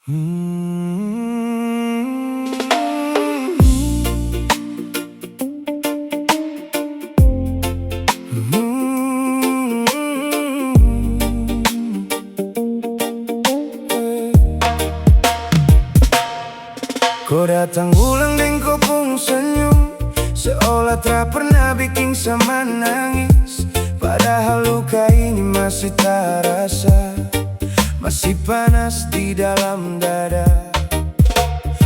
Kau datang ulang dan kau pun senyum, seolah tak pernah bikin sama nangis. Padahal luka ini masih terasa, masih panas di dalam dada.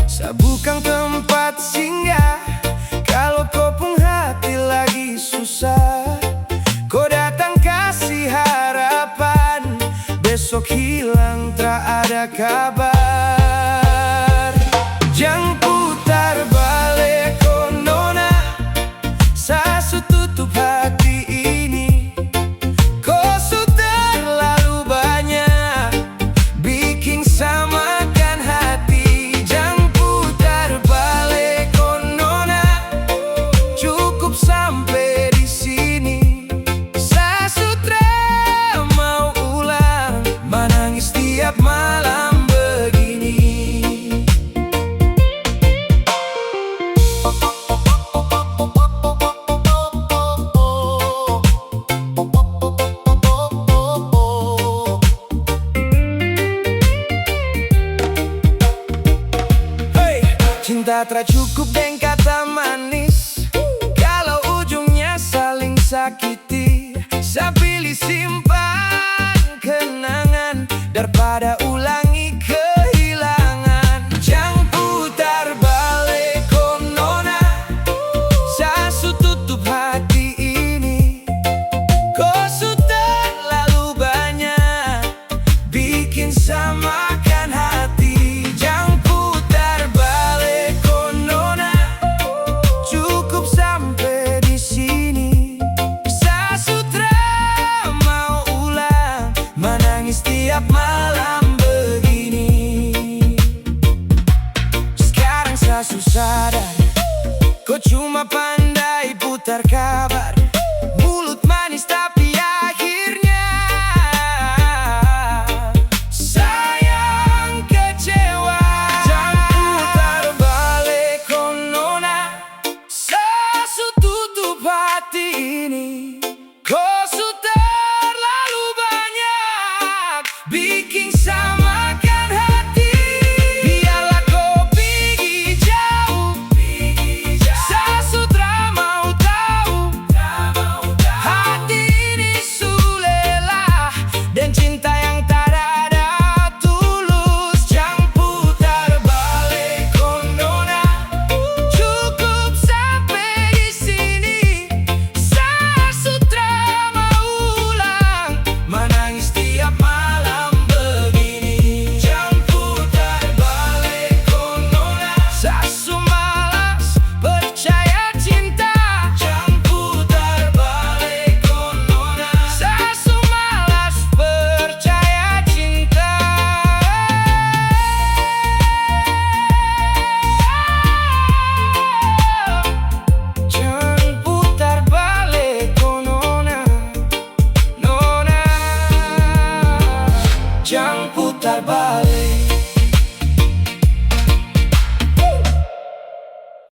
Saya bukan tempat singgah kalau kau pun hati lagi susah. Kau datang kasih harapan, besok hilang tak ada kabar. Jangan putar balik oh nona, saya tutup hati ini. Kau sudah terlalu banyak bikin samakan hati. Jangan putar balik oh nona, cukup sampai di sini. Saya sudah mau ulang menangis tiap malam begini. Cinta tak cukup dengan kata manis kalau ujungnya saling sakiti. Saya pilih simpan kenangan daripada ulangi kehilangan. Jangan putar balik oh nona, saya tutup hati ini. Kau sudah terlalu banyak bikin samakan hati. Jangan putar balik oh nona, cukup sampai di sini. Saya sudah mau ulang menangis tiap malam begini. Sekarang saya sadar, kau cuma pandai putar kabar.